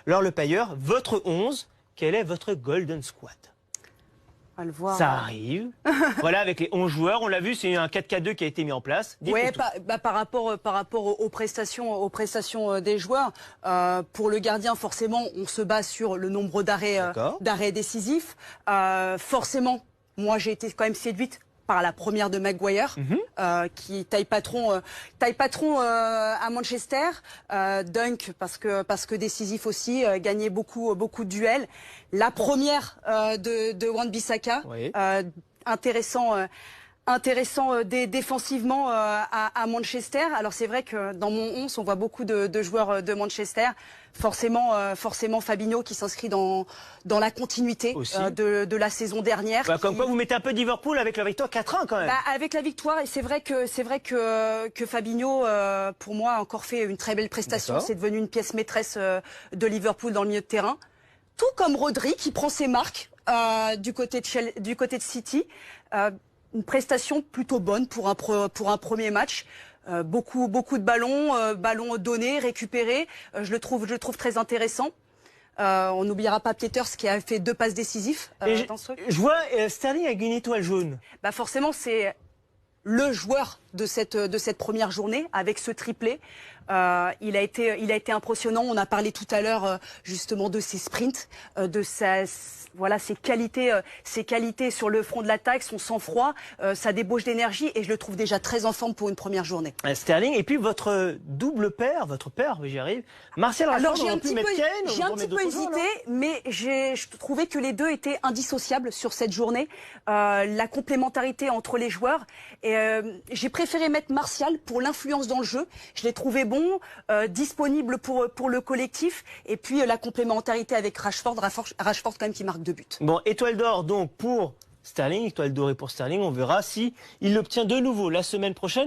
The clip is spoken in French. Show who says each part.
Speaker 1: Alors le payeur, votre 11, quel est votre Golden Squad?
Speaker 2: On va le voir.
Speaker 1: Ça arrive. Voilà, avec les 11 joueurs, on l'a vu, c'est un 4-4-2 qui a été mis en place.
Speaker 2: Oui, par rapport aux prestations des joueurs. Pour le gardien, forcément, on se base sur le nombre d'arrêts décisifs. Forcément, moi, j'ai été quand même séduite par la première de Maguire, qui taille patron à Manchester. Dunk parce que décisif aussi, gagnait beaucoup de duels. La première de Wan-Bissaka,
Speaker 1: oui.
Speaker 2: Intéressant défensivement à Manchester. Alors c'est vrai que dans mon 11, on voit beaucoup de joueurs de Manchester. Forcément Fabinho qui s'inscrit dans la continuité de la saison dernière.
Speaker 1: Bah, comme quoi vous mettez un peu de Liverpool avec la victoire 4-1 quand même.
Speaker 2: Bah, avec la victoire, et c'est vrai que Fabinho, pour moi, a encore fait une très belle prestation. C'est devenu une pièce maîtresse de Liverpool dans le milieu de terrain. Tout comme Rodri qui prend ses marques du côté de City. Une prestation plutôt bonne pour un premier match. Beaucoup de ballons donnés, récupérés. Je le trouve très intéressant. On n'oubliera pas Peters qui a fait 2 passes décisives dans ce truc.
Speaker 1: Je vois Sterling avec une étoile jaune.
Speaker 2: Bah forcément, c'est le joueur de cette première journée avec ce triplé. Il a été impressionnant. On a parlé tout à l'heure justement de ses sprints, de ses qualités sur le front de l'attaque, son sang-froid, sa débauche d'énergie, et je le trouve déjà très en forme pour une première journée.
Speaker 1: Sterling, et puis votre double paire, j'y arrive, Martial Rashford.
Speaker 2: Alors j'ai un petit peu hésité, mais je trouvais que les deux étaient indissociables sur cette journée. La complémentarité entre les joueurs, et j'ai préféré mettre Martial pour l'influence dans le jeu. Je l'ai trouvé bon, disponible pour le collectif, et puis la complémentarité avec Rashford quand même qui marque 2 buts.
Speaker 1: Bon, étoile d'or donc pour Sterling, étoile dorée pour Sterling, on verra si il l'obtient de nouveau la semaine prochaine.